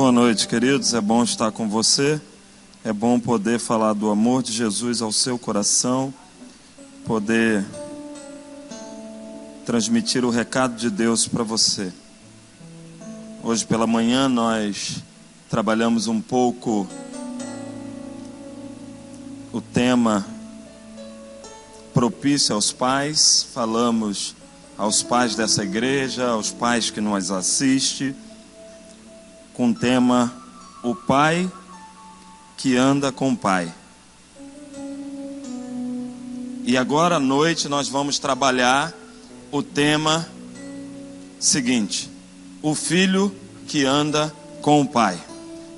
Boa noite, queridos. É bom estar com você. É bom poder falar do amor de Jesus ao seu coração, poder transmitir o recado de Deus para você. Hoje pela manhã nós trabalhamos um pouco o tema propício aos pais. Falamos aos pais dessa igreja, aos pais que nos assistem, com o tema o pai que anda com o pai. E agora à noite nós vamos trabalhar o tema seguinte: o filho que anda com o pai.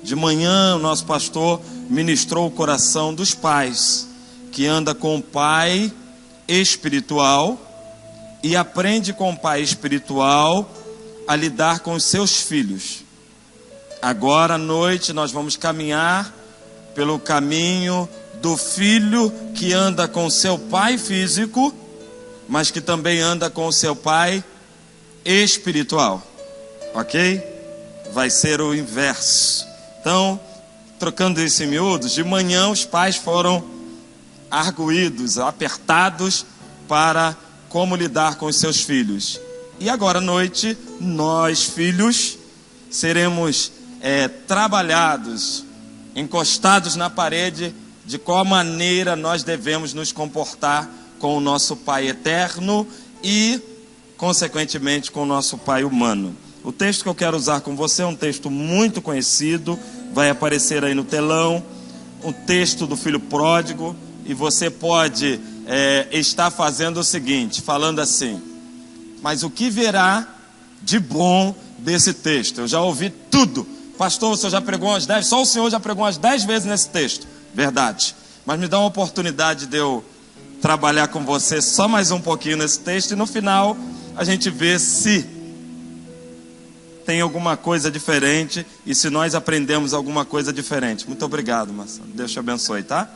De manhã o nosso pastor ministrou o coração dos pais que anda com o pai espiritual e aprende com o pai espiritual a lidar com os seus filhos. Agora à noite nós vamos caminhar pelo caminho do filho que anda com seu pai físico, mas que também anda com o seu pai espiritual. Ok? Vai ser o inverso. Então, trocando isso em miúdos, de manhã os pais foram arguídos, apertados para como lidar com os seus filhos. E agora à noite, nós filhos seremos trabalhados, encostados na parede, de qual maneira nós devemos nos comportar com o nosso Pai eterno e, consequentemente, com o nosso Pai humano. O texto que eu quero usar com você é um texto muito conhecido, vai aparecer aí no telão, o texto do filho pródigo, e você pode estar fazendo o seguinte, falando assim: mas o que verá de bom desse texto? Eu já ouvi tudo. Pastor, você já pregou umas 10, só o senhor já pregou umas 10 vezes nesse texto. Verdade. Mas me dá uma oportunidade de eu trabalhar com você só mais um pouquinho nesse texto, e no final a gente vê se tem alguma coisa diferente e se nós aprendemos alguma coisa diferente. Muito obrigado, Marcelo. Deus te abençoe, tá?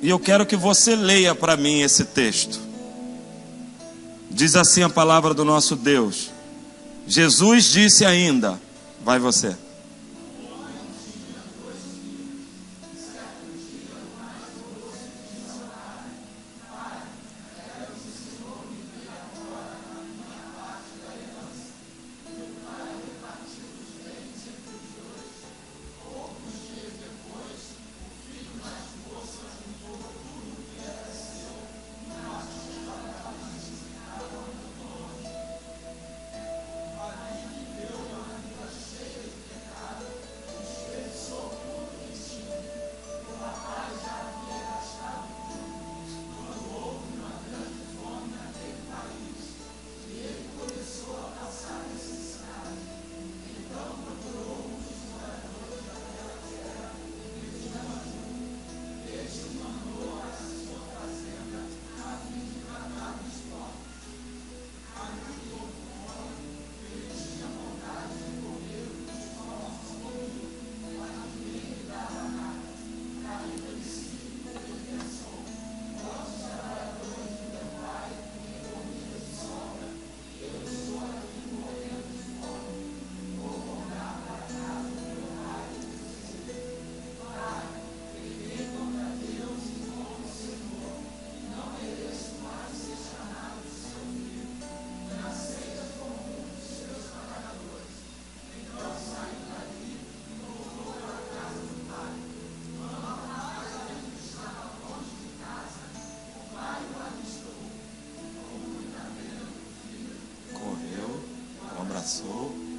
E eu quero que você leia para mim esse texto. Diz assim a palavra do nosso Deus. Jesus disse ainda, vai você.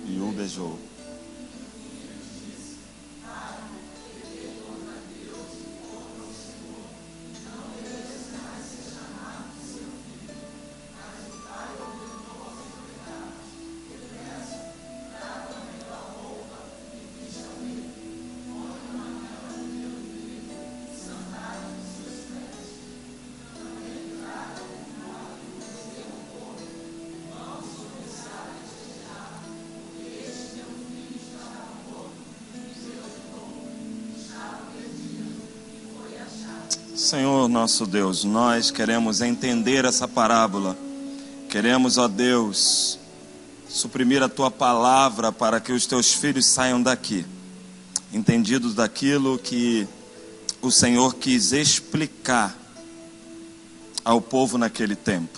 E o beijou. Senhor nosso Deus, nós queremos entender essa parábola. Queremos, ó Deus, suprimir a tua palavra para que os teus filhos saiam daqui, entendidos daquilo que o Senhor quis explicar ao povo naquele tempo.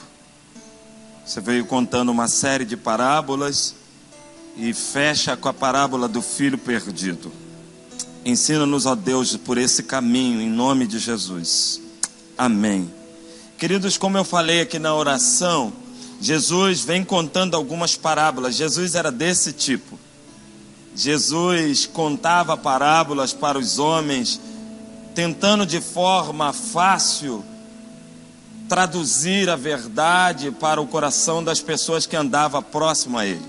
Você veio contando uma série de parábolas e fecha com a parábola do filho perdido. Ensina-nos, ó Deus, por esse caminho, em nome de Jesus. Amém. Queridos, como eu falei aqui na oração, Jesus vem contando algumas parábolas. Jesus era desse tipo. Jesus contava parábolas para os homens, tentando de forma fácil traduzir a verdade para o coração das pessoas que andavam próximo a ele.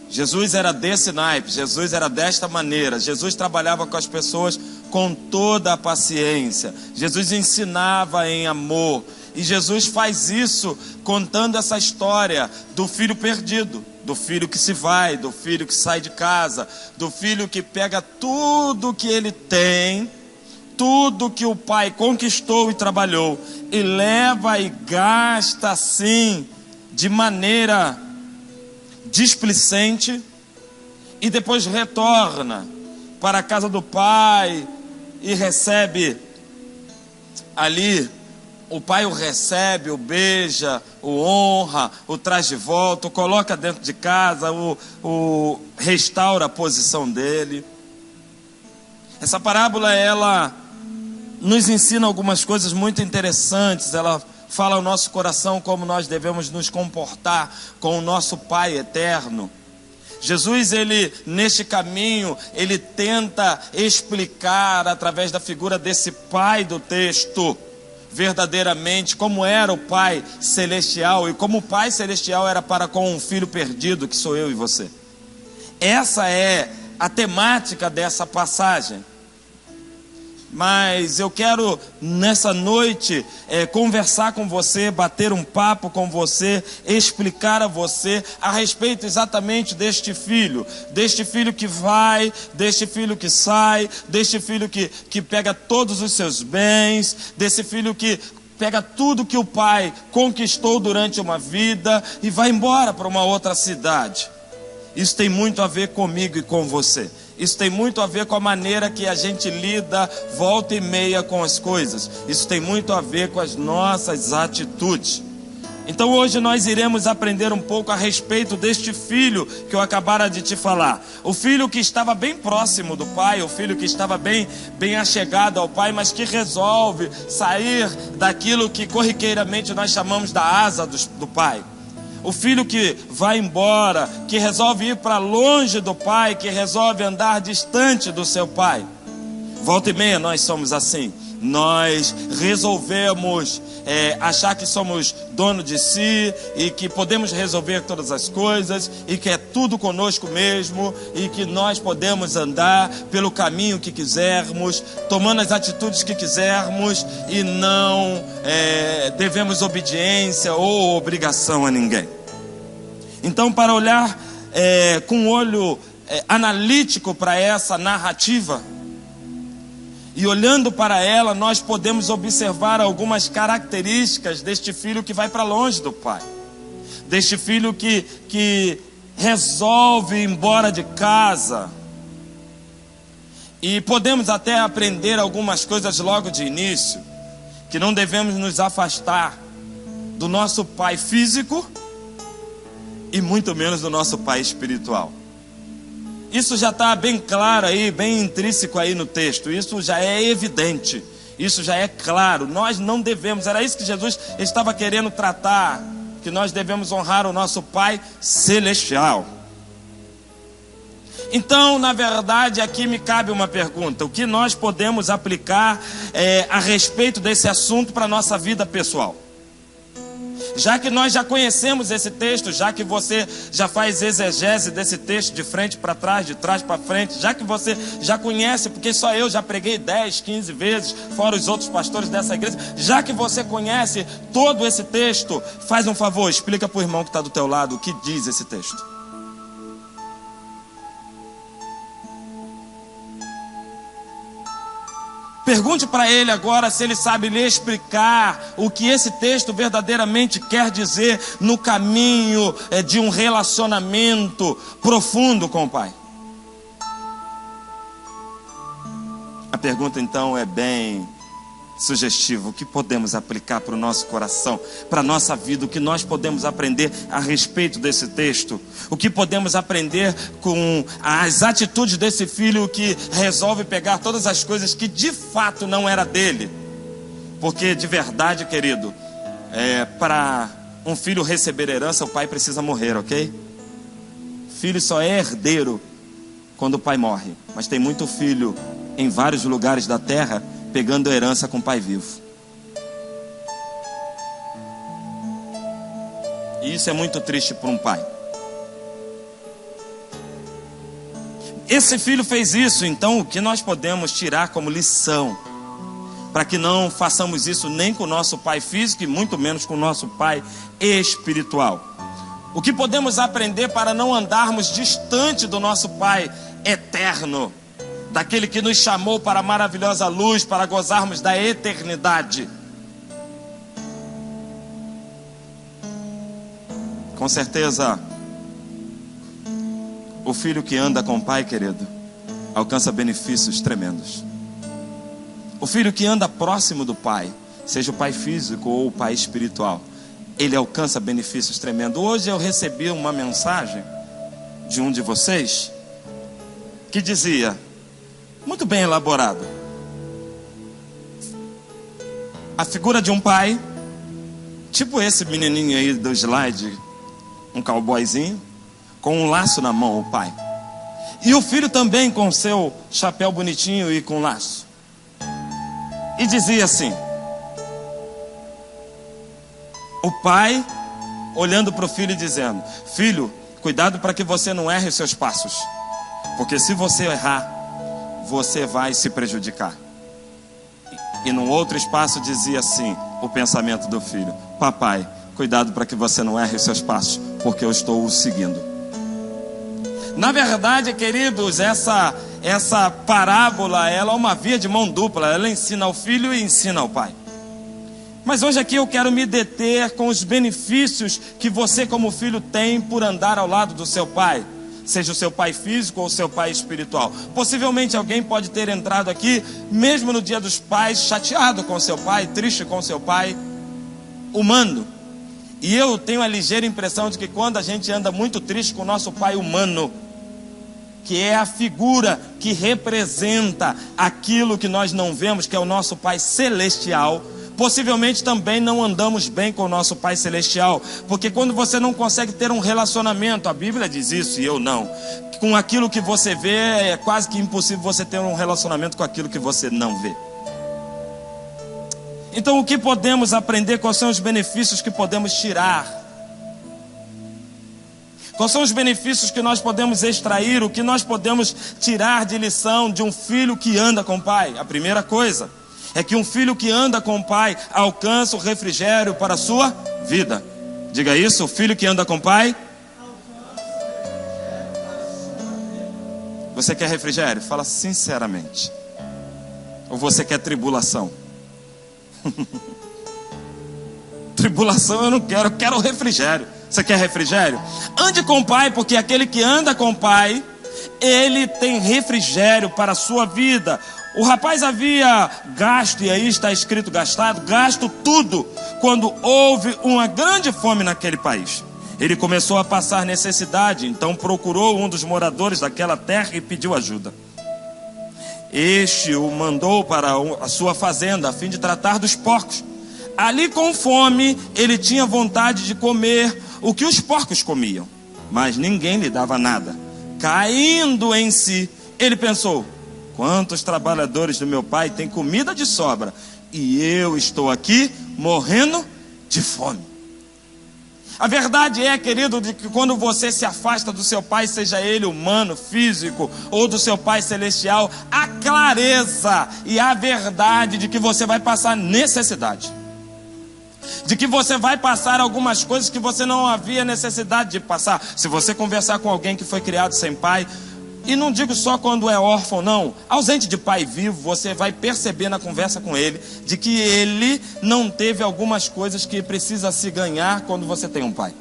Jesus era desse naipe, Jesus era desta maneira. Jesus trabalhava com as pessoas com toda a paciência. Jesus ensinava em amor. E Jesus faz isso contando essa história do filho perdido, do filho que se vai, do filho que sai de casa, do filho que pega tudo que ele tem, tudo que o pai conquistou e trabalhou, e leva e gasta assim, de maneira displicente, e depois retorna para a casa do pai e recebe ali. O pai o recebe, o beija, o honra, o traz de volta, o coloca dentro de casa, o restaura a posição dele. Essa parábola, ela nos ensina algumas coisas muito interessantes. Ela fala ao nosso coração como nós devemos nos comportar com o nosso Pai eterno. Jesus, ele, neste caminho, ele tenta explicar através da figura desse pai do texto, verdadeiramente como era o Pai Celestial, e como o Pai Celestial era para com um filho perdido, que sou eu e você. Essa é a temática dessa passagem. Mas eu quero nessa noite conversar com você, bater um papo com você, explicar a você a respeito exatamente deste filho que vai, deste filho que sai, deste filho que pega todos os seus bens, desse filho que pega tudo que o pai conquistou durante uma vida e vai embora para uma outra cidade. Isso tem muito a ver comigo e com você. Isso tem muito a ver com a maneira que a gente lida volta e meia com as coisas. Isso tem muito a ver com as nossas atitudes. Então hoje nós iremos aprender um pouco a respeito deste filho que eu acabara de te falar. O filho que estava bem próximo do pai, o filho que estava bem achegado ao pai, mas que resolve sair daquilo que corriqueiramente nós chamamos da asa do pai. O filho que vai embora, que resolve ir para longe do pai, que resolve andar distante do seu pai. Volta e meia nós somos assim. Nós resolvemos achar que somos dono de si e que podemos resolver todas as coisas e que é tudo conosco mesmo e que nós podemos andar pelo caminho que quisermos, tomando as atitudes que quisermos e não devemos obediência ou obrigação a ninguém. Então, para olhar com um olho analítico para essa narrativa, e olhando para ela, nós podemos observar algumas características deste filho que vai para longe do pai. Deste filho que resolve ir embora de casa. E podemos até aprender algumas coisas logo de início. Que não devemos nos afastar do nosso pai físico e muito menos do nosso pai espiritual. Isso já está bem claro aí, bem intrínseco aí no texto. Isso já é evidente. Isso já é claro. Nós não devemos, era isso que Jesus estava querendo tratar, que nós devemos honrar o nosso Pai Celestial. Então, na verdade, aqui me cabe uma pergunta. O que nós podemos aplicar a respeito desse assunto para a nossa vida pessoal? Já que nós já conhecemos esse texto, já que você já faz exegese desse texto de frente para trás, de trás para frente, já que você já conhece, porque só eu já preguei 10, 15 vezes, fora os outros pastores dessa igreja, já que você conhece todo esse texto, faz um favor, explica para o irmão que está do teu lado o que diz esse texto. Pergunte para ele agora se ele sabe lhe explicar o que esse texto verdadeiramente quer dizer no caminho de um relacionamento profundo com o Pai. A pergunta então é bem sugestiva. O que podemos aplicar para o nosso coração, para a nossa vida? O que nós podemos aprender a respeito desse texto? O que podemos aprender com as atitudes desse filho que resolve pegar todas as coisas que de fato não era dele? Porque de verdade, querido, para um filho receber herança, o pai precisa morrer, ok? Filho só é herdeiro quando o pai morre. Mas tem muito filho em vários lugares da terra pegando herança com o pai vivo. E isso é muito triste para um pai. Esse filho fez isso, então o que nós podemos tirar como lição, para que não façamos isso nem com o nosso pai físico e muito menos com o nosso pai espiritual? O que podemos aprender para não andarmos distante do nosso pai eterno, daquele que nos chamou para a maravilhosa luz, para gozarmos da eternidade? Com certeza, o filho que anda com o pai, querido, alcança benefícios tremendos. O filho que anda próximo do pai, seja o pai físico ou o pai espiritual, ele alcança benefícios tremendos. Hoje eu recebi uma mensagem de um de vocês que dizia, muito bem elaborado, a figura de um pai, tipo esse menininho aí do slide, um cowboyzinho, com um laço na mão, o pai. E o filho também com seu chapéu bonitinho e com laço. E dizia assim, o pai olhando para o filho e dizendo, filho, cuidado para que você não erre os seus passos, porque se você errar, você vai se prejudicar. E num outro espaço dizia assim, o pensamento do filho, papai, cuidado para que você não erre os seus passos, porque eu estou o seguindo. Na verdade, queridos, essa parábola, ela é uma via de mão dupla. Ela ensina ao filho e ensina ao pai. Mas hoje aqui eu quero me deter com os benefícios que você como filho tem por andar ao lado do seu pai, seja o seu pai físico ou o seu pai espiritual. Possivelmente alguém pode ter entrado aqui, mesmo no dia dos pais, chateado com seu pai, triste com seu pai humano. E eu tenho a ligeira impressão de que quando a gente anda muito triste com o nosso pai humano, que é a figura que representa aquilo que nós não vemos, que é o nosso pai celestial, possivelmente também não andamos bem com o nosso pai celestial, porque quando você não consegue ter um relacionamento, a Bíblia diz isso e eu não, com aquilo que você vê, é quase que impossível você ter um relacionamento com aquilo que você não vê. Então o que podemos aprender? Quais são os benefícios que podemos tirar? Quais são os benefícios que nós podemos extrair? O que nós podemos tirar de lição de um filho que anda com o pai? A primeira coisa é que um filho que anda com o pai alcança o refrigério para a sua vida. Diga isso, o filho que anda com o pai. Você quer refrigério? Fala sinceramente. Ou você quer tribulação? Tribulação eu não quero, eu quero refrigério. Você quer refrigério? Ande com o pai, porque aquele que anda com o pai, ele tem refrigério para a sua vida. O rapaz havia gasto, e aí está escrito gasto tudo, quando houve uma grande fome naquele país. Ele começou a passar necessidade, então procurou um dos moradores daquela terra e pediu ajuda. Este o mandou para a sua fazenda, a fim de tratar dos porcos. Ali com fome, ele tinha vontade de comer o que os porcos comiam, mas ninguém lhe dava nada. Caindo em si, ele pensou, quantos trabalhadores do meu pai têm comida de sobra, e eu estou aqui morrendo de fome. A verdade é, querido, de que quando você se afasta do seu pai, seja ele humano, físico, ou do seu pai celestial, a clareza e a verdade de que você vai passar necessidade, de que você vai passar algumas coisas que você não havia necessidade de passar. Se você conversar com alguém que foi criado sem pai, E não digo só quando é órfão, não. Ausente de pai vivo, você vai perceber na conversa com ele de que ele não teve algumas coisas que precisa se ganhar quando você tem um pai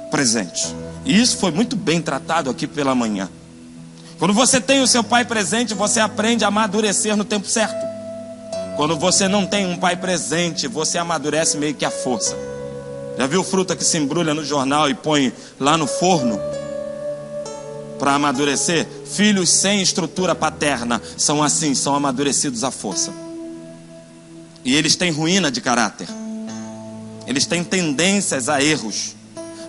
presente. E isso foi muito bem tratado aqui pela manhã. Quando você tem o seu pai presente, você aprende a amadurecer no tempo certo. Quando você não tem um pai presente, você amadurece meio que à força. Já viu fruta que se embrulha no jornal e põe lá no forno para amadurecer? Filhos sem estrutura paterna são assim, são amadurecidos à força. E eles têm ruína de caráter. Eles têm tendências a erros.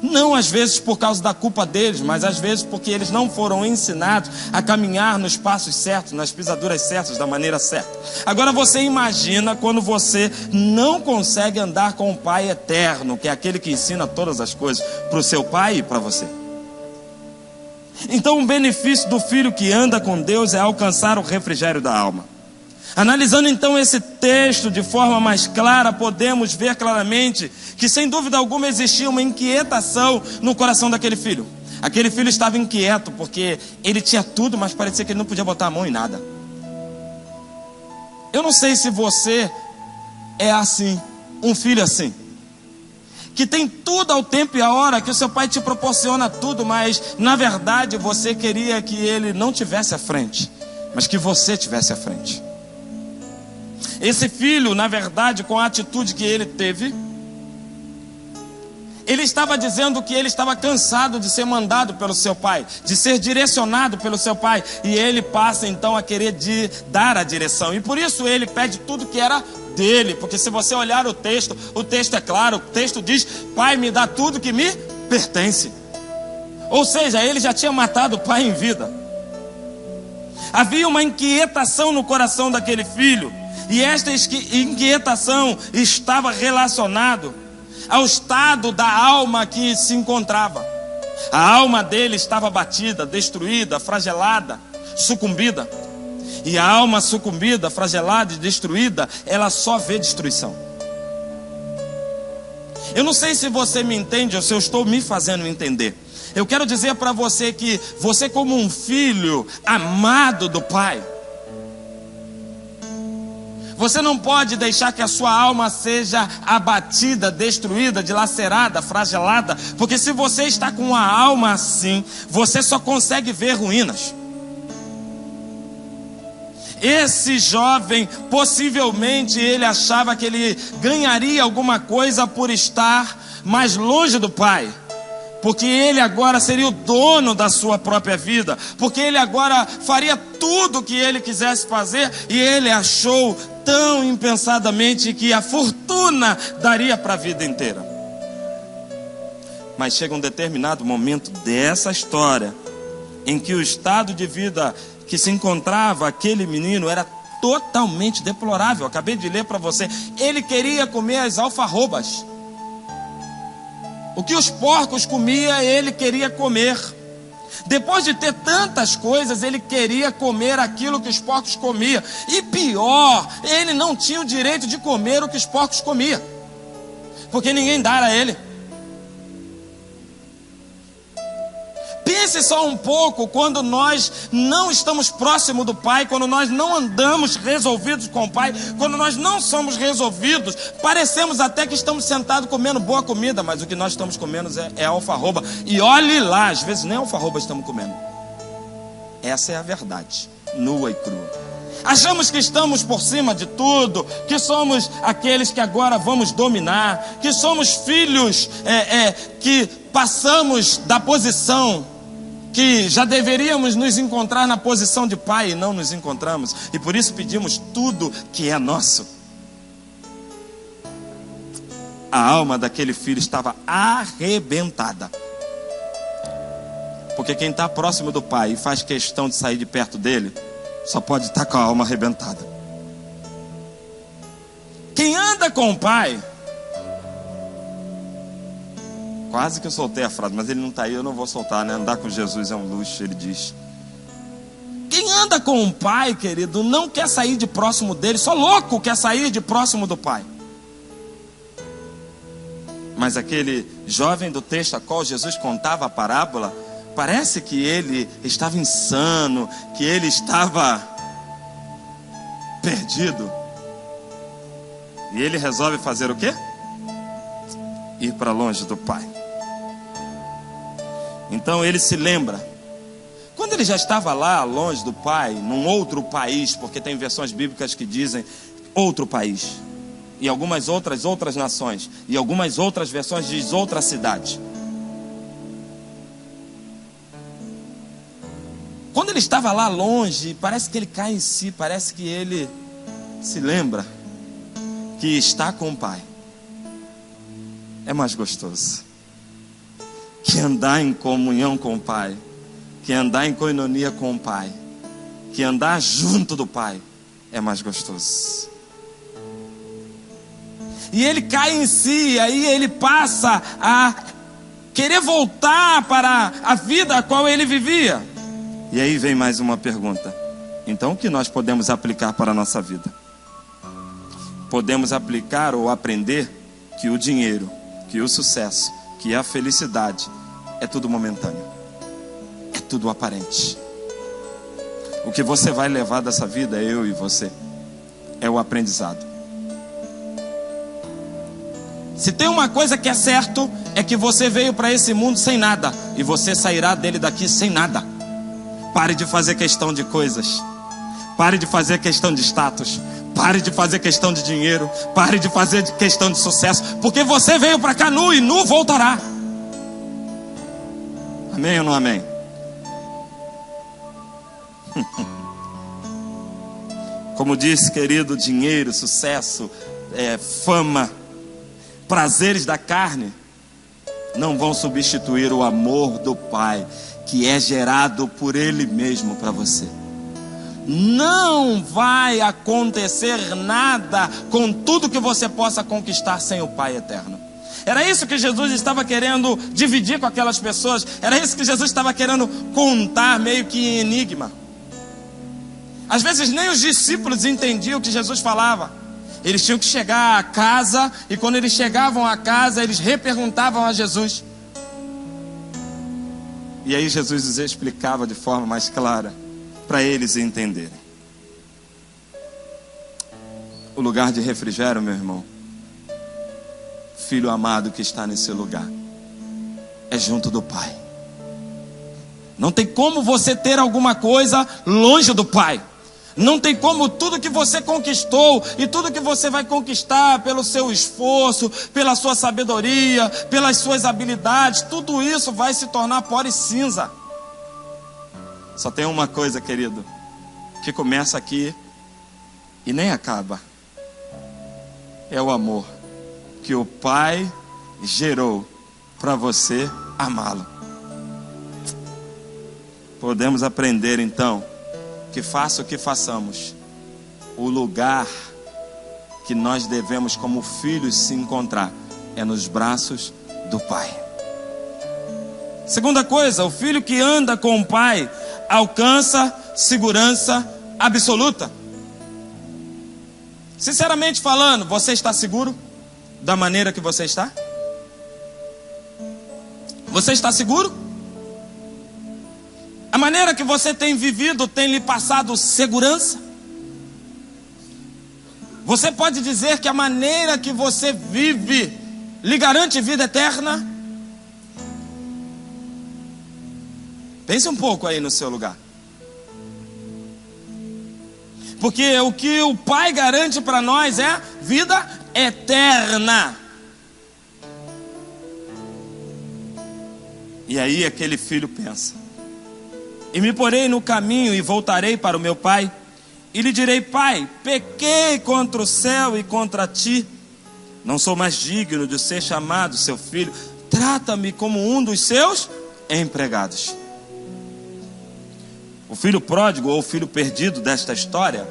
Não às vezes por causa da culpa deles, mas às vezes porque eles não foram ensinados a caminhar nos passos certos, nas pisaduras certas, da maneira certa. Agora você imagina quando você não consegue andar com o Pai eterno, que é aquele que ensina todas as coisas para o seu pai e para você. Então o benefício do filho que anda com Deus é alcançar o refrigério da alma. Analisando então esse texto de forma mais clara, podemos ver claramente que sem dúvida alguma existia uma inquietação no coração daquele filho. Aquele filho estava inquieto porque ele tinha tudo, mas parecia que ele não podia botar a mão em nada. Eu não sei se você é assim, um filho assim, que tem tudo ao tempo e à hora, que o seu pai te proporciona tudo, mas na verdade você queria que ele não tivesse à frente, mas que você tivesse à frente. Esse filho, na verdade, com a atitude que ele teve, ele estava dizendo que ele estava cansado de ser mandado pelo seu pai, de ser direcionado pelo seu pai, e ele passa então a querer dar a direção, e por isso ele pede tudo que era dele, porque se você olhar o texto é claro, o texto diz: pai, me dá tudo que me pertence. Ou seja, ele já tinha matado o pai em vida. Havia uma inquietação no coração daquele filho, e esta inquietação estava relacionada ao estado da alma que se encontrava. A alma dele estava abatida, destruída, fragelada, sucumbida. E a alma sucumbida, fragelada e destruída, ela só vê destruição. Eu não sei se você me entende ou se eu estou me fazendo entender. Eu quero dizer para você que você, como um filho amado do Pai, você não pode deixar que a sua alma seja abatida, destruída, dilacerada, fragelada, porque se você está com a alma assim, você só consegue ver ruínas. Esse jovem, possivelmente ele achava que ele ganharia alguma coisa por estar mais longe do pai, porque ele agora seria o dono da sua própria vida, porque ele agora faria tudo o que ele quisesse fazer, e ele achou tão impensadamente que a fortuna daria para a vida inteira. Mas chega um determinado momento dessa história em que o estado de vida que se encontrava aquele menino era totalmente deplorável. Eu acabei de ler para você. Ele queria comer as alfarrobas. O que os porcos comiam, ele queria comer. Depois de ter tantas coisas, ele queria comer aquilo que os porcos comiam. E pior, ele não tinha o direito de comer o que os porcos comiam, porque ninguém dera a ele. Pense só um pouco, quando nós não estamos próximos do Pai, quando nós não andamos resolvidos com o Pai, quando nós não somos resolvidos, parecemos até que estamos sentados comendo boa comida, mas o que nós estamos comendo é alfarroba. E olhe lá, às vezes nem alfarroba estamos comendo. Essa é a verdade, nua e crua. Achamos que estamos por cima de tudo, que somos aqueles que agora vamos dominar, que somos filhos que passamos da posição que já deveríamos nos encontrar na posição de pai, e não nos encontramos, e por isso pedimos tudo que é nosso. A alma daquele filho estava arrebentada, porque quem está próximo do pai e faz questão de sair de perto dele, só pode estar com a alma arrebentada. Quem anda com o pai, quase que eu soltei a frase, mas ele não está aí, eu não vou soltar, né? Andar com Jesus é um luxo, ele diz. Quem anda com o pai, querido, não quer sair de próximo dele, só louco quer sair de próximo do pai. Mas aquele jovem do texto a qual Jesus contava a parábola, parece que ele estava insano, que ele estava perdido. E ele resolve fazer o quê? Ir para longe do pai. Então ele se lembra. Quando ele já estava lá, longe do pai, num outro país, porque tem versões bíblicas que dizem outro país, e algumas outras nações, e algumas outras versões diz outra cidade. Quando ele estava lá longe, parece que ele cai em si, parece que ele se lembra que está com o pai é mais gostoso, que andar em comunhão com o pai, que andar em coinonia com o pai, que andar junto do pai é mais gostoso. E ele cai em si, aí ele passa a querer voltar para a vida a qual ele vivia. E aí vem mais uma pergunta. Então o que nós podemos aplicar para a nossa vida? Podemos aplicar ou aprender que o dinheiro, que o sucesso, que a felicidade é tudo momentâneo, é tudo aparente. O que você vai levar dessa vida, eu e você, é o aprendizado. Se tem uma coisa que é certo, é que você veio para esse mundo sem nada, e você sairá dele daqui sem nada. Pare de fazer questão de coisas, pare de fazer questão de status, pare de fazer questão de dinheiro, pare de fazer questão de sucesso, porque você veio para cá nu e nu voltará. Amém ou não amém? Como disse, querido, dinheiro, sucesso, fama, prazeres da carne não vão substituir o amor do Pai, que é gerado por Ele mesmo para você. Não vai acontecer nada com tudo que você possa conquistar sem o Pai eterno. Era isso que Jesus estava querendo dividir com aquelas pessoas. Era isso que Jesus estava querendo contar, meio que em enigma. Às vezes nem os discípulos entendiam o que Jesus falava. Eles tinham que chegar à casa, e quando eles chegavam à casa, eles reperguntavam a Jesus. E aí Jesus os explicava de forma mais clara, para eles entenderem. O lugar de refrigério, meu irmão, filho amado que está nesse lugar, é junto do Pai. Não tem como você ter alguma coisa longe do Pai. Não tem como tudo que você conquistou e tudo que você vai conquistar pelo seu esforço, pela sua sabedoria, pelas suas habilidades, tudo isso vai se tornar pó e cinza. Só tem uma coisa, querido, que começa aqui e nem acaba. É o amor que o Pai gerou para você amá-lo. Podemos aprender então que faça o que façamos, o lugar que nós devemos como filhos se encontrar é nos braços do Pai. Segunda coisa, o filho que anda com o Pai alcança segurança absoluta. Sinceramente falando, você está seguro da maneira que você está? Você está seguro? A maneira que você tem vivido tem lhe passado segurança? Você pode dizer que a maneira que você vive lhe garante vida eterna? Pense um pouco aí no seu lugar. Porque o que o Pai garante para nós é vida eterna. E aí aquele filho pensa: e me porei no caminho e voltarei para o meu pai, e lhe direi: Pai, pequei contra o céu e contra ti, não sou mais digno de ser chamado seu filho, trata-me como um dos seus empregados. O filho pródigo, ou o filho perdido desta história,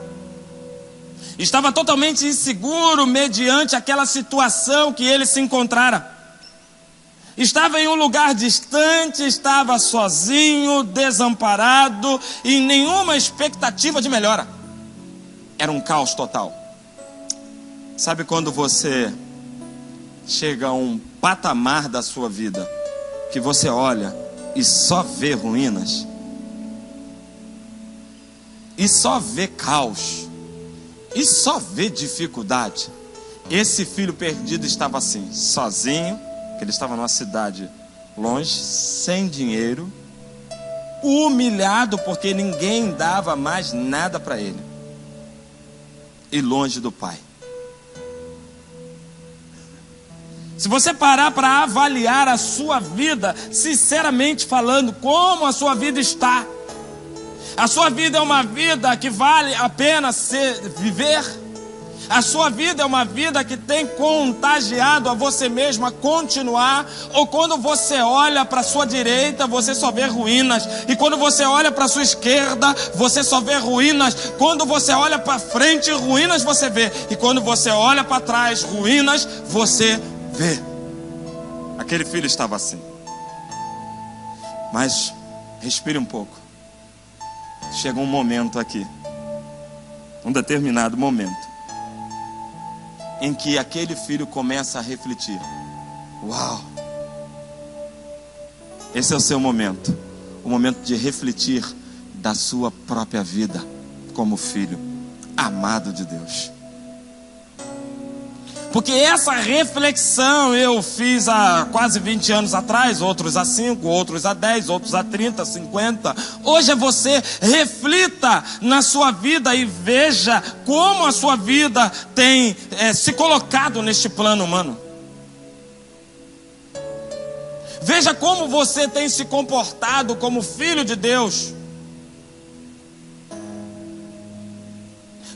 estava totalmente inseguro mediante aquela situação que ele se encontrara. Estava em um lugar distante, estava sozinho, desamparado e nenhuma expectativa de melhora. Era um caos total. Sabe quando você chega a um patamar da sua vida que você olha e só vê ruínas, e só vê caos, e só vê dificuldade. Esse filho perdido estava assim, sozinho, que ele estava numa cidade longe, sem dinheiro, humilhado porque ninguém dava mais nada para ele, e longe do pai. Se você parar para avaliar a sua vida, sinceramente falando, como a sua vida está, a sua vida é uma vida que vale a pena viver? A sua vida é uma vida que tem contagiado a você mesmo a continuar? Ou quando você olha para a sua direita, você só vê ruínas, e quando você olha para a sua esquerda, você só vê ruínas? Quando você olha para frente, ruínas você vê, e quando você olha para trás, ruínas você vê. Aquele filho estava assim. Mas respire um pouco. Chega um momento aqui, um determinado momento, em que aquele filho começa a refletir. Uau! Esse é o seu momento, o momento de refletir da sua própria vida como filho amado de Deus. Porque essa reflexão eu fiz há quase 20 anos atrás, outros há 5, outros há 10, outros há 30, 50. Hoje é você, reflita na sua vida e veja como a sua vida tem se colocado neste plano humano. Veja como você tem se comportado como filho de Deus.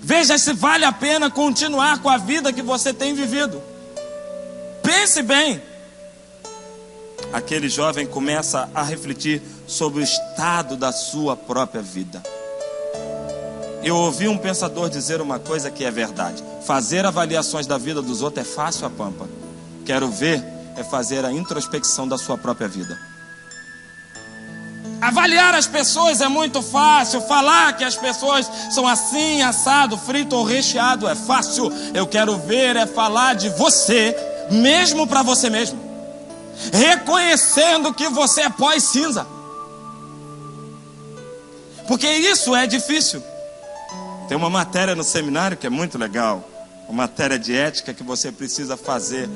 Veja se vale a pena continuar com a vida que você tem vivido. Pense bem. Aquele jovem começa a refletir sobre o estado da sua própria vida. Eu ouvi um pensador dizer uma coisa que é verdade: fazer avaliações da vida dos outros é fácil a pampa. Quero ver é fazer a introspecção da sua própria vida. Avaliar as pessoas é muito fácil. Falar que as pessoas são assim, assado, frito ou recheado é fácil. Eu quero ver é falar de você, mesmo para você mesmo, reconhecendo que você é pó e cinza. Porque isso é difícil. Tem uma matéria no seminário que é muito legal, uma matéria de ética que você precisa fazer,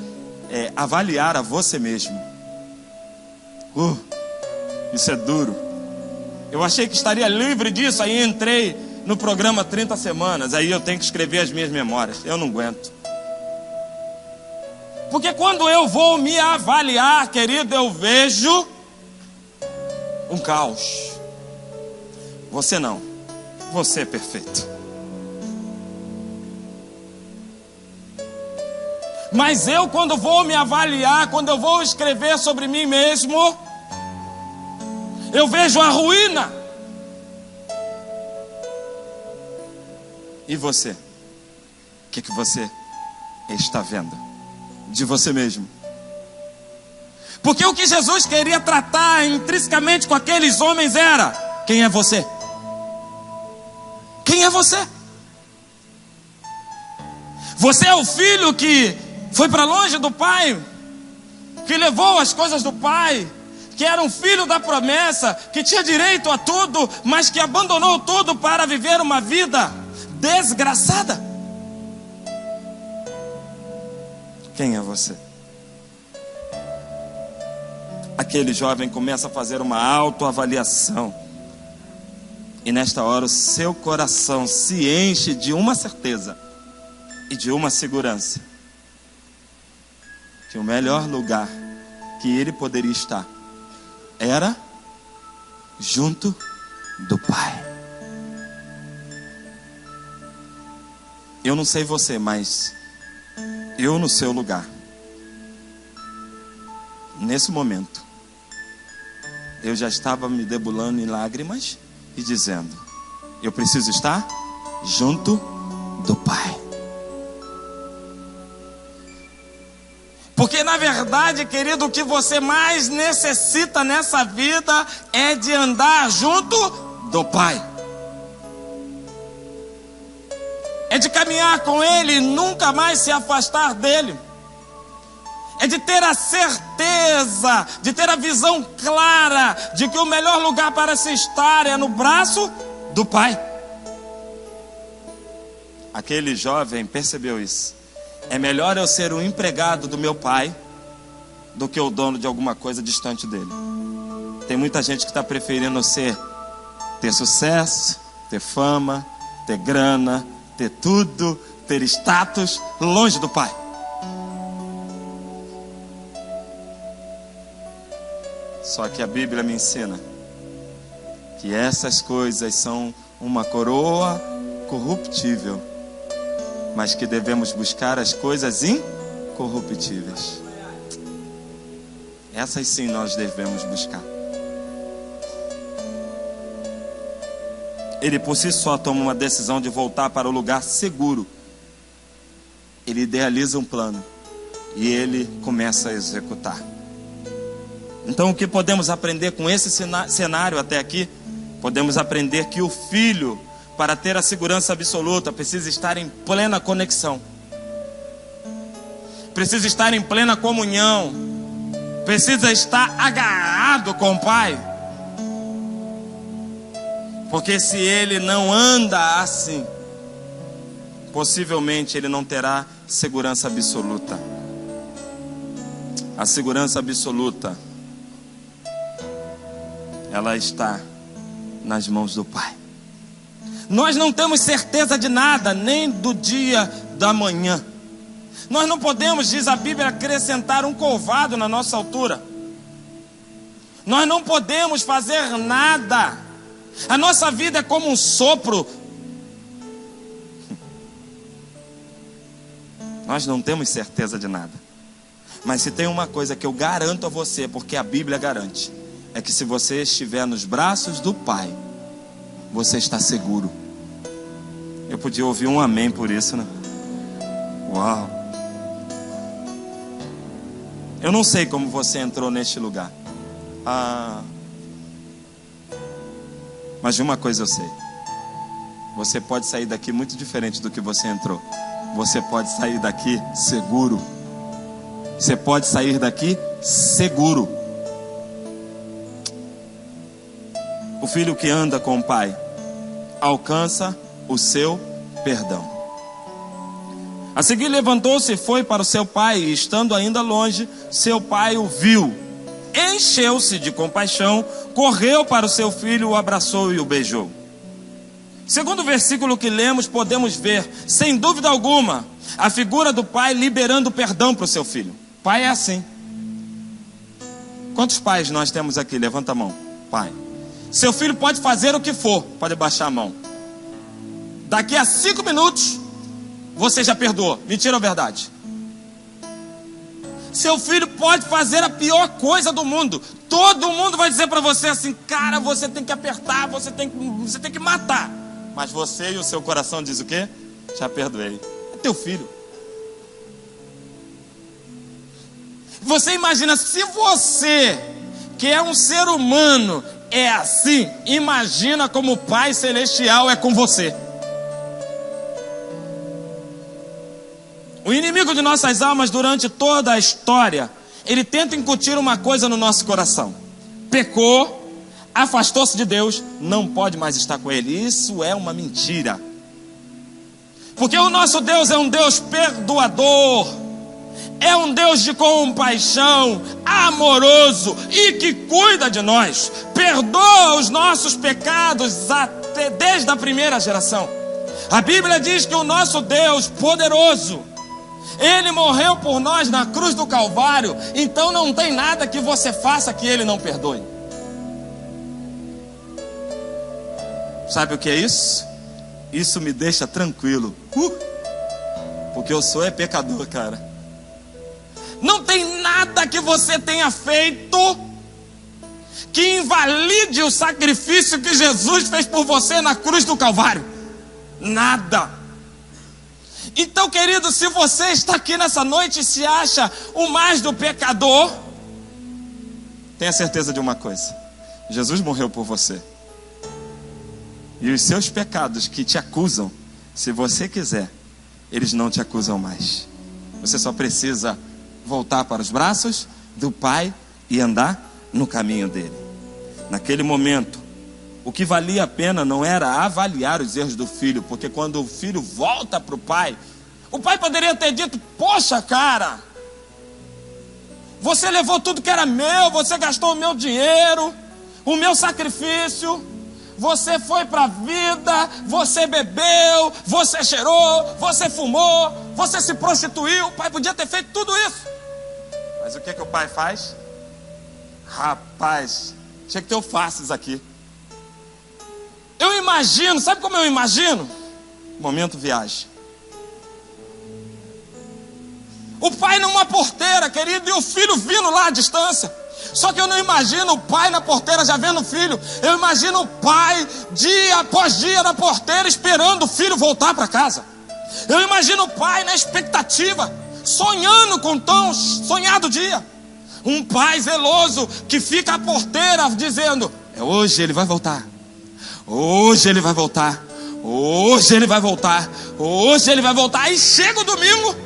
avaliar a você mesmo. Isso é duro. Eu achei que estaria livre disso, aí entrei no programa 30 semanas, aí eu tenho que escrever as minhas memórias. Eu não aguento. Porque quando eu vou me avaliar, querido, eu vejo um caos. Você não. Você é perfeito. Mas eu, quando vou me avaliar, quando eu vou escrever sobre mim mesmo, eu vejo a ruína. E você? O que você está vendo de você mesmo? Porque o que Jesus queria tratar intrinsecamente com aqueles homens era: quem é você? Quem é você? Você é o filho que foi para longe do pai, que levou as coisas do pai, que era um filho da promessa, que tinha direito a tudo, mas que abandonou tudo para viver uma vida desgraçada. Quem é você? Aquele jovem começa a fazer uma autoavaliação, e nesta hora o seu coração se enche de uma certeza e de uma segurança: que o melhor lugar que ele poderia estar era junto do Pai. Eu não sei você, mas eu no seu lugar, nesse momento, eu já estava me debulhando em lágrimas e dizendo: eu preciso estar junto do Pai. Porque na verdade, querido, o que você mais necessita nessa vida é de andar junto do Pai. É de caminhar com Ele e nunca mais se afastar dEle. É de ter a certeza, de ter a visão clara de que o melhor lugar para se estar é no braço do Pai. Aquele jovem percebeu isso. É melhor eu ser um empregado do meu pai do que o dono de alguma coisa distante dele. Tem muita gente que está preferindo ter sucesso, ter fama, ter grana, ter tudo, ter status longe do pai. Só que a Bíblia me ensina que essas coisas são uma coroa corruptível, mas que devemos buscar as coisas incorruptíveis. Essas sim nós devemos buscar. Ele por si só toma uma decisão de voltar para o lugar seguro. Ele idealiza um plano e ele começa a executar. Então o que podemos aprender com esse cenário até aqui? Podemos aprender que o filho, para ter a segurança absoluta, precisa estar em plena conexão, precisa estar em plena comunhão, precisa estar agarrado com o pai. Porque se ele não anda assim, possivelmente ele não terá segurança absoluta. A segurança absoluta, ela está nas mãos do Pai. Nós não temos certeza de nada, nem do dia da manhã. Nós não podemos, diz a Bíblia, acrescentar um covado na nossa altura. Nós não podemos fazer nada. A nossa vida é como um sopro. Nós não temos certeza de nada. Mas se tem uma coisa que eu garanto a você, porque a Bíblia garante, é que se você estiver nos braços do Pai, você está seguro. Eu podia ouvir um amém por isso, né? Uau! Eu não sei como você entrou neste lugar. Mas de uma coisa eu sei. Você pode sair daqui muito diferente do que você entrou. Você pode sair daqui seguro. Você pode sair daqui seguro. O filho que anda com o pai alcança o seu perdão. A seguir levantou-se e foi para o seu pai, e estando ainda longe, seu pai o viu. Encheu-se de compaixão, correu para o seu filho, o abraçou e o beijou. Segundo o versículo que lemos, podemos ver, sem dúvida alguma, a figura do pai liberando perdão para o seu filho. Pai é assim. Quantos pais nós temos aqui? Levanta a mão. Pai. Seu filho pode fazer o que for, pode baixar a mão. Daqui a 5 minutos, você já perdoou. Mentira ou verdade? Seu filho pode fazer a pior coisa do mundo. Todo mundo vai dizer para você assim: cara, você tem que apertar, você tem que matar. Mas você e o seu coração diz o quê? Já perdoei. É teu filho. Você imagina, se você, que é um ser humano, é assim, imagina como o Pai Celestial é com você. O inimigo de nossas almas, durante toda a história, ele tenta incutir uma coisa no nosso coração: pecou, afastou-se de Deus, não pode mais estar com Ele. Isso é uma mentira. Porque o nosso Deus é um Deus perdoador, é um Deus de compaixão, amoroso e que cuida de nós. Perdoa os nossos pecados até desde a primeira geração. A Bíblia diz que o nosso Deus poderoso, Ele morreu por nós na cruz do Calvário. Então não tem nada que você faça que Ele não perdoe. Sabe o que é isso? Isso me deixa tranquilo. Porque eu sou pecador, cara. Não tem nada que você tenha feito que invalide o sacrifício que Jesus fez por você na cruz do Calvário. Nada. Então, querido, se você está aqui nessa noite e se acha o mais do pecador, tenha certeza de uma coisa: Jesus morreu por você. E os seus pecados que te acusam, se você quiser, eles não te acusam mais. Você só precisa voltar para os braços do pai e andar no caminho dele. Naquele momento, o que valia a pena não era avaliar os erros do filho, porque quando o filho volta para o pai poderia ter dito: poxa, cara, você levou tudo que era meu, você gastou o meu dinheiro, o meu sacrifício, você foi para a vida, você bebeu, você cheirou, você fumou, você se prostituiu. O pai podia ter feito tudo isso. Mas o que o pai faz? Rapaz, tinha que ter o faces aqui. Eu imagino, sabe como eu imagino? Momento viagem. O pai numa porteira, querido, e o filho vindo lá à distância. Só que eu não imagino o pai na porteira já vendo o filho. Eu imagino o pai dia após dia na porteira esperando o filho voltar para casa. Eu imagino o pai na expectativa, sonhando com tão sonhado dia. Um pai zeloso que fica à porteira dizendo: hoje ele vai voltar. Hoje ele vai voltar. Hoje ele vai voltar. Hoje ele vai voltar. Aí chega o domingo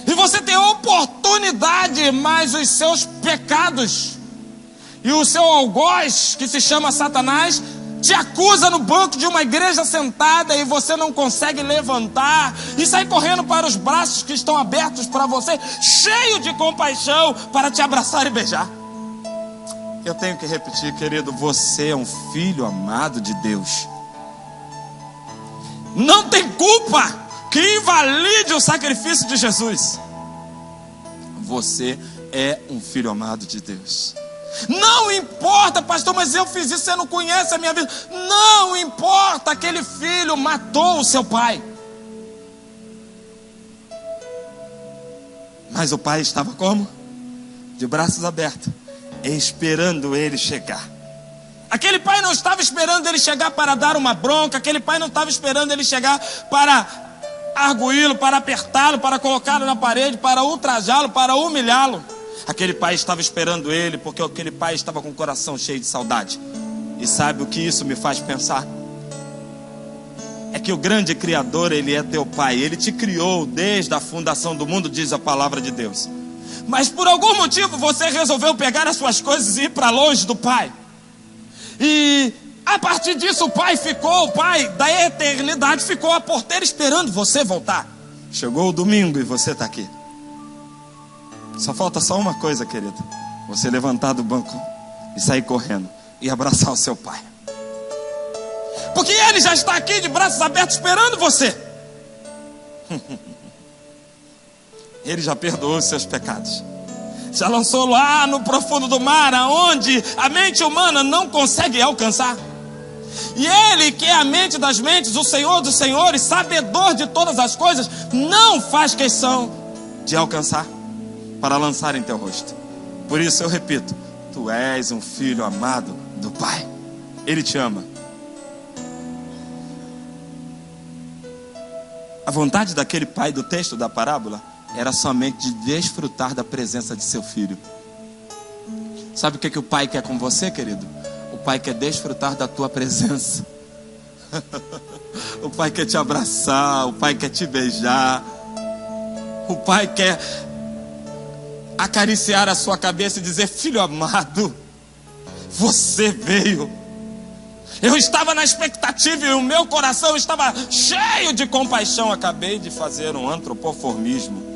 e você tem oportunidade, mas os seus pecados e o seu algoz, que se chama Satanás, te acusa no banco de uma igreja sentada e você não consegue levantar e sai correndo para os braços que estão abertos para você, cheio de compaixão, para te abraçar e beijar. Eu tenho que repetir, querido, você é um filho amado de Deus. Não tem culpa que invalide o sacrifício de Jesus. Você é um filho amado de Deus. Não importa, pastor, mas eu fiz isso, você não conhece a minha vida. Não importa, aquele filho matou o seu pai. Mas o pai estava como? De braços abertos, esperando ele chegar. Aquele pai não estava esperando ele chegar para dar uma bronca. Aquele pai não estava esperando ele chegar para arguí-lo, para apertá-lo, para colocá-lo na parede, para ultrajá-lo, para humilhá-lo. Aquele pai estava esperando ele, porque aquele pai estava com o coração cheio de saudade. E sabe o que isso me faz pensar? É que o grande Criador, Ele é teu pai. Ele te criou desde a fundação do mundo, diz a palavra de Deus. Mas por algum motivo você resolveu pegar as suas coisas e ir para longe do pai. E a partir disso o pai da eternidade ficou à porteira esperando você voltar. Chegou o domingo e você está aqui. Só falta só uma coisa, querido: você levantar do banco e sair correndo e abraçar o seu pai. Porque ele já está aqui de braços abertos esperando você. Ele já perdoou os seus pecados. Já lançou lá no profundo do mar, aonde a mente humana não consegue alcançar. E Ele, que é a mente das mentes, o Senhor dos senhores, sabedor de todas as coisas, não faz questão de alcançar para lançar em teu rosto. Por isso eu repito: tu és um filho amado do Pai. Ele te ama. A vontade daquele pai do texto da parábola era somente de desfrutar da presença de seu filho. Sabe o que o pai quer com você, querido? O pai quer desfrutar da tua presença. O pai quer te abraçar, o pai quer te beijar, o pai quer acariciar a sua cabeça e dizer: filho amado, você veio. Eu estava na expectativa e o meu coração estava cheio de compaixão. Acabei de fazer um antropoformismo.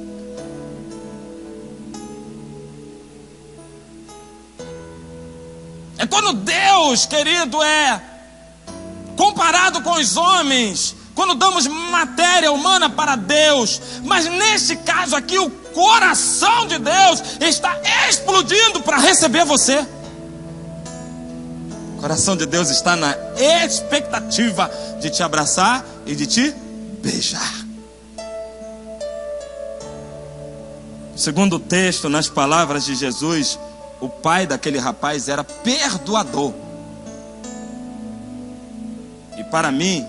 É quando Deus, querido, é comparado com os homens, quando damos matéria humana para Deus. Mas neste caso aqui, o coração de Deus está explodindo para receber você. O coração de Deus está na expectativa de te abraçar e de te beijar. Segundo o texto, nas palavras de Jesus, o pai daquele rapaz era perdoador. E para mim,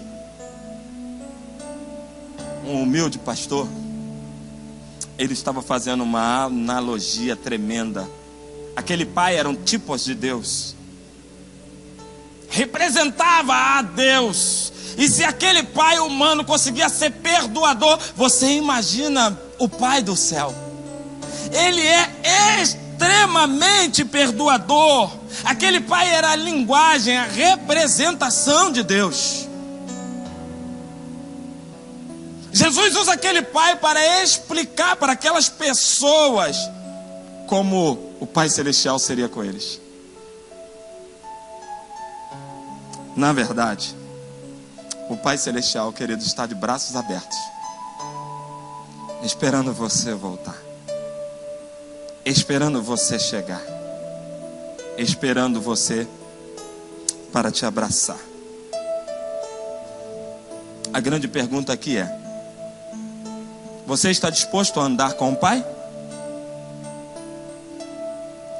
um humilde pastor, ele estava fazendo uma analogia tremenda. Aquele pai era um tipos de Deus. Representava a Deus. E se aquele pai humano conseguia ser perdoador, você imagina o Pai do céu. Ele é extremamente perdoador. Aquele pai era a linguagem, a representação de Deus. Jesus usa aquele pai para explicar para aquelas pessoas como o Pai Celestial seria com eles. Na verdade, o Pai Celestial, querido, está de braços abertos, esperando você voltar, esperando você chegar, esperando você para te abraçar. A grande pergunta aqui é: você está disposto a andar com o Pai?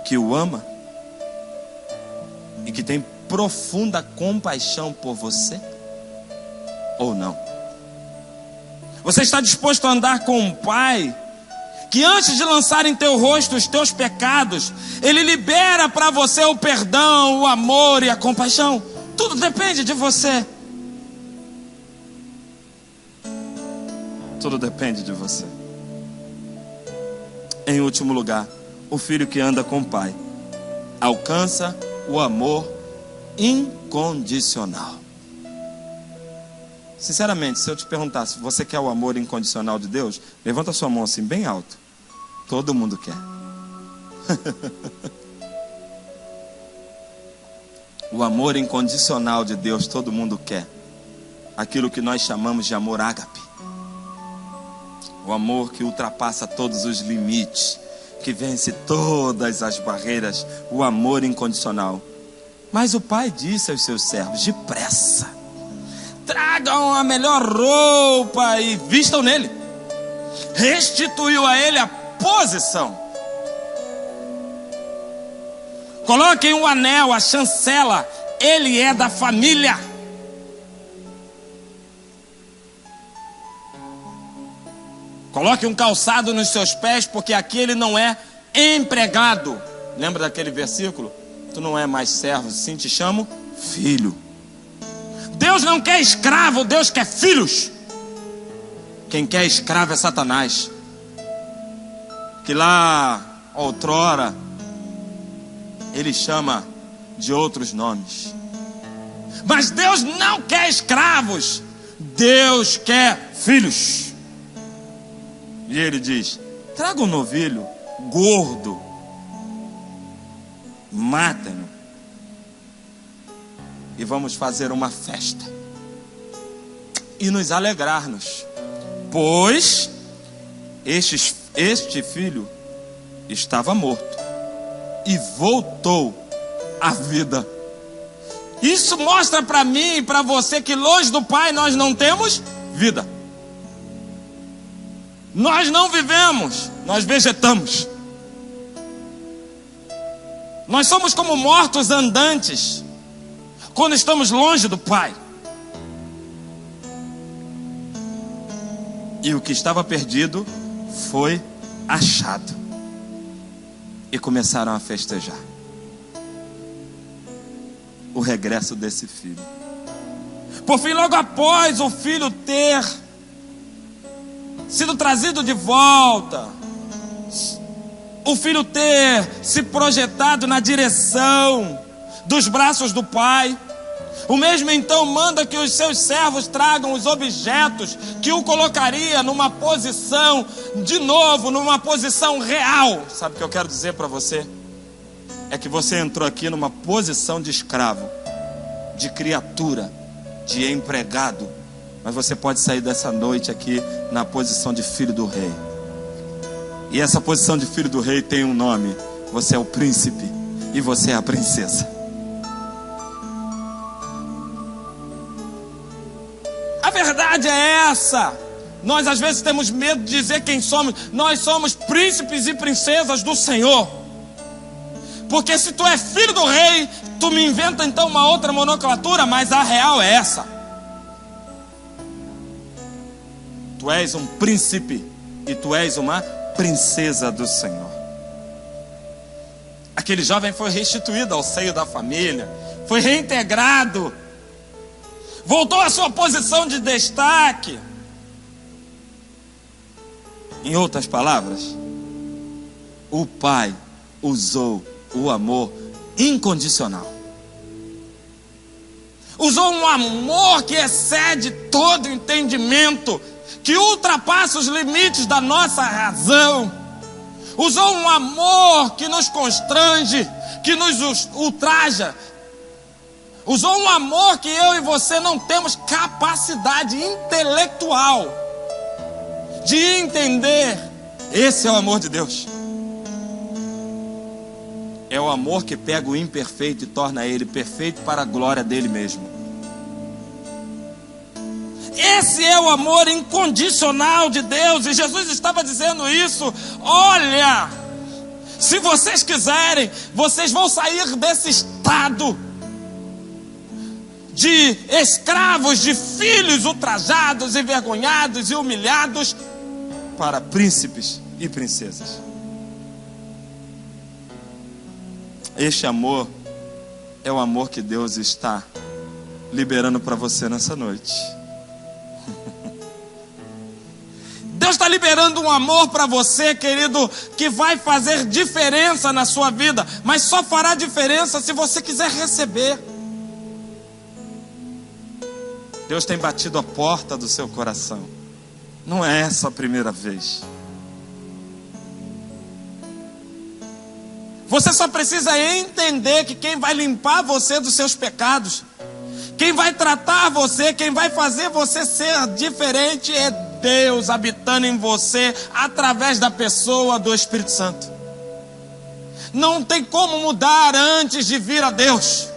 Que o ama e que tem profunda compaixão por você? Ou não? Você está disposto a andar com um Pai que antes de lançar em teu rosto os teus pecados, Ele libera para você o perdão, o amor e a compaixão? Tudo depende de você. Tudo depende de você. Em último lugar, o filho que anda com o Pai alcança o amor incondicional. Sinceramente, se eu te perguntasse, você quer o amor incondicional de Deus? Levanta sua mão assim, bem alto. Todo mundo quer. O amor incondicional de Deus, todo mundo quer. Aquilo que nós chamamos de amor ágape. O amor que ultrapassa todos os limites, que vence todas as barreiras. O amor incondicional. Mas o Pai disse aos seus servos: depressa, tragam a melhor roupa e vistam nele. Restituiu a ele a posição. Coloquem o anel, a chancela. Ele é da família. Coloque um calçado nos seus pés, porque aqui ele não é empregado. Lembra daquele versículo? Tu não é mais servo, sim, te chamo filho. Deus não quer escravo, Deus quer filhos. Quem quer escravo é Satanás, que lá outrora ele chama de outros nomes. Mas Deus não quer escravos, Deus quer filhos. E ele diz: traga um novilho gordo, matem-no e vamos fazer uma festa e nos alegrar-nos, pois este filho estava morto e voltou à vida. Isso mostra para mim e para você que longe do Pai nós não temos vida. Nós não vivemos, nós vegetamos. Nós somos como mortos andantes quando estamos longe do Pai. E o que estava perdido foi achado. E começaram a festejar o regresso desse filho. Por fim, logo após o filho ter sido trazido de volta, o filho ter se projetado na direção dos braços do Pai, o mesmo então manda que os seus servos tragam os objetos que o colocaria numa posição, de novo, numa posição real. Sabe o que eu quero dizer para você? É que você entrou aqui numa posição de escravo, de criatura, de empregado, mas você pode sair dessa noite aqui na posição de filho do rei. E essa posição de filho do rei tem um nome: você é o príncipe e você é a princesa. A verdade é essa. Nós às vezes temos medo de dizer quem somos. Nós somos príncipes e princesas do Senhor. Porque se tu é filho do rei, tu me inventa então uma outra nomenclatura, mas a real é essa: tu és um príncipe e tu és uma princesa do Senhor. Aquele jovem foi restituído ao seio da família, foi reintegrado, voltou à sua posição de destaque. Em outras palavras, o pai usou o amor incondicional. Usou um amor que excede todo entendimento, que ultrapassa os limites da nossa razão. Usou um amor que nos constrange, que nos ultraja. Usou um amor que eu e você não temos capacidade intelectual de entender. Esse é o amor de Deus. É o amor que pega o imperfeito e torna ele perfeito para a glória dele mesmo. Esse é o amor incondicional de Deus. E Jesus estava dizendo isso. Olha, se vocês quiserem, vocês vão sair desse estado de escravos, de filhos ultrajados, envergonhados e humilhados, para príncipes e princesas. Este amor é o amor que Deus está liberando para você nessa noite. Deus está liberando um amor para você, querido, que vai fazer diferença na sua vida, mas só fará diferença se você quiser receber. Deus tem batido a porta do seu coração. Não é essa a primeira vez. Você só precisa entender que quem vai limpar você dos seus pecados, quem vai tratar você, quem vai fazer você ser diferente é Deus habitando em você através da pessoa do Espírito Santo. Não tem como mudar antes de vir a Deus.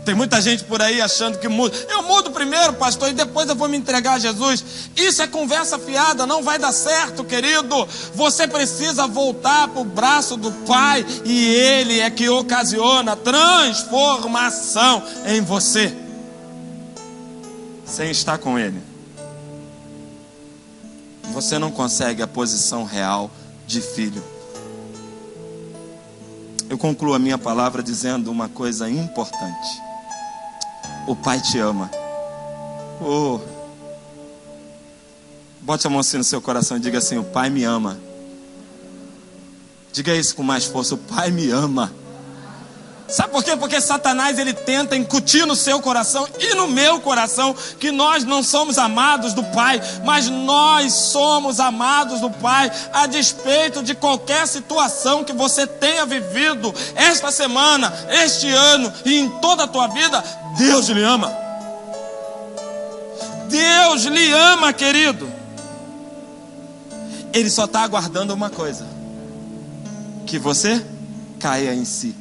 Tem muita gente por aí achando que muda. Eu mudo primeiro, pastor, e depois eu vou me entregar a Jesus. Isso é conversa fiada, não vai dar certo, querido. Você precisa voltar para o braço do Pai, e Ele é que ocasiona transformação em você. Sem estar com Ele, você não consegue a posição real de filho. Eu concluo a minha palavra dizendo uma coisa importante. O Pai te ama. Oh. Bote a mão assim no seu coração e diga assim: o Pai me ama. Diga isso com mais força: o Pai me ama. Sabe por quê? Porque Satanás, ele tenta incutir no seu coração e no meu coração que nós não somos amados do Pai, mas nós somos amados do Pai, a despeito de qualquer situação que você tenha vivido esta semana, este ano e em toda a tua vida. Deus lhe ama. Deus lhe ama, querido. Ele só está aguardando uma coisa: que você caia em si.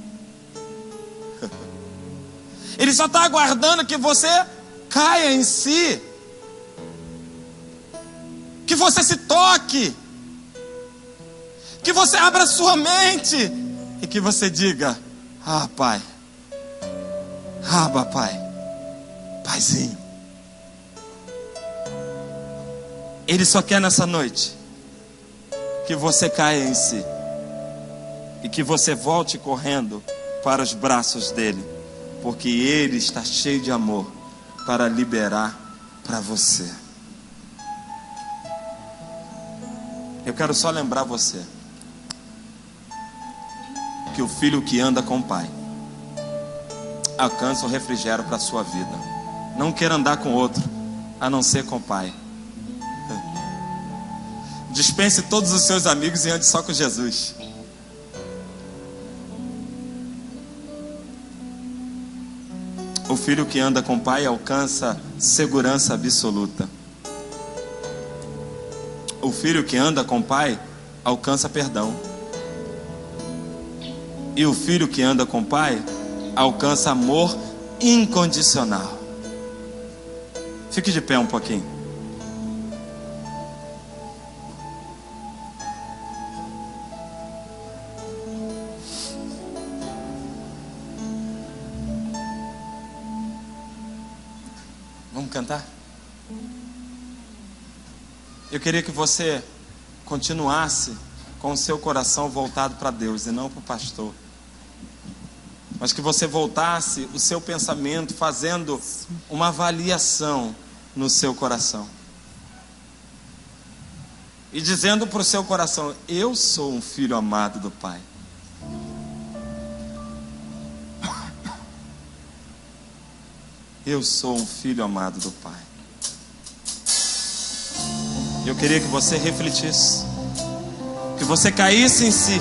Ele só está aguardando que você caia em si, que você se toque, que você abra sua mente e que você diga: ah, Pai, Abba, Pai, Paizinho. Ele só quer nessa noite que você caia em si e que você volte correndo para os braços dele, porque Ele está cheio de amor para liberar para você. Eu quero só lembrar você que o filho que anda com o Pai alcança o refrigério para a sua vida. Não queira andar com outro a não ser com o Pai. Dispense todos os seus amigos e ande só com Jesus. O filho que anda com o Pai alcança segurança absoluta. O filho que anda com o Pai alcança perdão. E o filho que anda com o Pai alcança amor incondicional. Fique de pé um pouquinho. Vamos cantar? Eu queria que você continuasse com o seu coração voltado para Deus e não para o pastor. mas que você voltasse o seu pensamento fazendo uma avaliação no seu coração. E dizendo para o seu coração: eu sou um filho amado do Pai. Eu sou um filho amado do Pai. Eu queria que você refletisse, que você caísse em si